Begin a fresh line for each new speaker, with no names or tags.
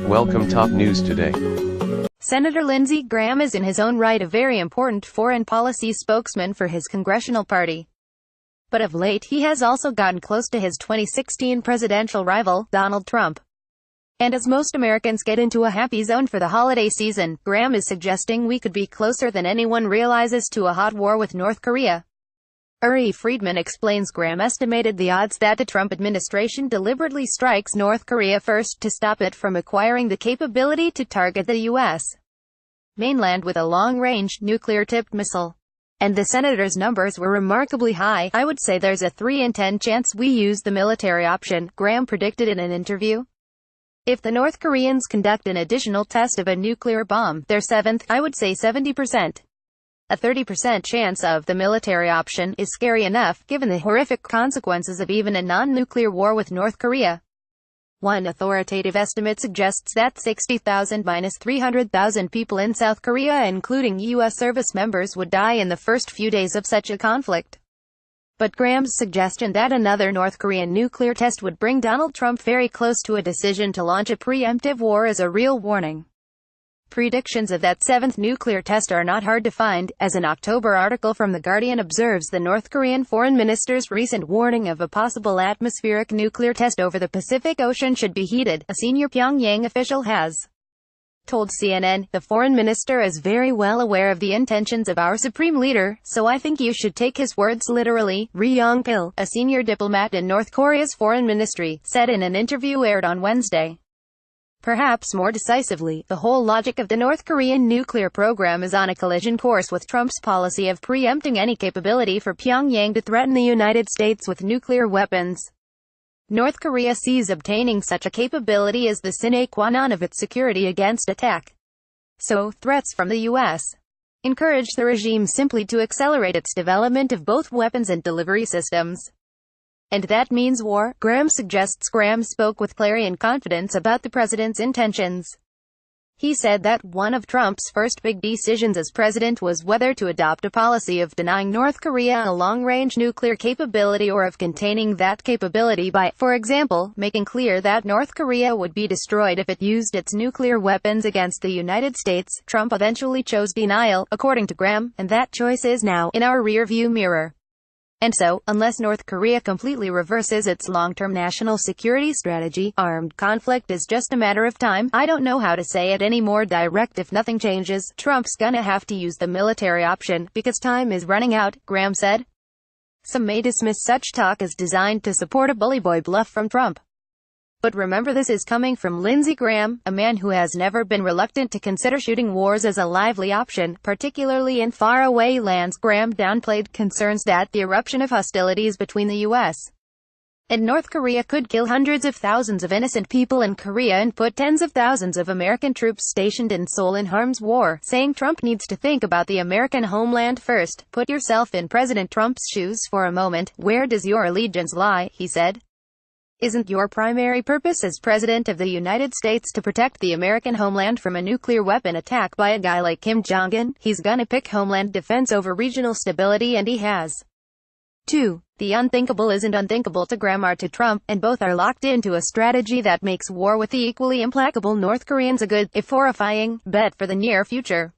Welcome top news today.
Senator Lindsey Graham is in his own right a very important foreign policy spokesman for his congressional party. But of late he has also gotten close to his 2016 presidential rival, Donald Trump. And as most Americans get into a happy zone for the holiday season, Graham is suggesting we could be closer than anyone realizes to a hot war with North Korea. Uri Friedman explains Graham estimated the odds that the Trump administration deliberately strikes North Korea first to stop it from acquiring the capability to target the U.S. mainland with a long-range, nuclear-tipped missile. And the senator's numbers were remarkably high. I would say there's a 3 in 10 chance we use the military option, Graham predicted in an interview. If the North Koreans conduct an additional test of a nuclear bomb, their 7th, I would say 70%. A 30% chance of the military option is scary enough, given the horrific consequences of even a non-nuclear war with North Korea. One authoritative estimate suggests that 60,000–300,000 people in South Korea, including U.S. service members, would die in the first few days of such a conflict. But Graham's suggestion that another North Korean nuclear test would bring Donald Trump very close to a decision to launch a preemptive war is a real warning. Predictions of that 7th nuclear test are not hard to find, as an October article from The Guardian observes the North Korean foreign minister's recent warning of a possible atmospheric nuclear test over the Pacific Ocean should be heeded, a senior Pyongyang official has told CNN. The foreign minister is very well aware of the intentions of our supreme leader, so I think you should take his words literally, Ri Yong-pil, a senior diplomat in North Korea's foreign ministry, said in an interview aired on Wednesday. Perhaps more decisively, the whole logic of the North Korean nuclear program is on a collision course with Trump's policy of preempting any capability for Pyongyang to threaten the United States with nuclear weapons. North Korea sees obtaining such a capability as the sine qua non of its security against attack. So, threats from the U.S. encourage the regime simply to accelerate its development of both weapons and delivery systems. And that means war, Graham suggests. Graham spoke with clarion confidence about the president's intentions. He said that one of Trump's first big decisions as president was whether to adopt a policy of denying North Korea a long-range nuclear capability or of containing that capability by, for example, making clear that North Korea would be destroyed if it used its nuclear weapons against the United States. Trump eventually chose denial, according to Graham, and that choice is now in our rearview mirror. And so, unless North Korea completely reverses its long-term national security strategy, armed conflict is just a matter of time. I don't know how to say it any more direct. If nothing changes, Trump's gonna have to use the military option, because time is running out, Graham said. Some may dismiss such talk as designed to support a bully boy bluff from Trump. But remember, this is coming from Lindsey Graham, a man who has never been reluctant to consider shooting wars as a lively option, particularly in faraway lands. Graham downplayed concerns that the eruption of hostilities between the U.S. and North Korea could kill hundreds of thousands of innocent people in Korea and put tens of thousands of American troops stationed in Seoul in harm's war, saying Trump needs to think about the American homeland first. Put yourself in President Trump's shoes for a moment. Where does your allegiance lie? He said. Isn't your primary purpose as President of the United States to protect the American homeland from a nuclear weapon attack by a guy like Kim Jong-un? He's gonna pick homeland defense over regional stability, and he has. 2. The unthinkable isn't unthinkable to Graham or to Trump, and both are locked into a strategy that makes war with the equally implacable North Koreans a good, if horrifying, bet for the near future.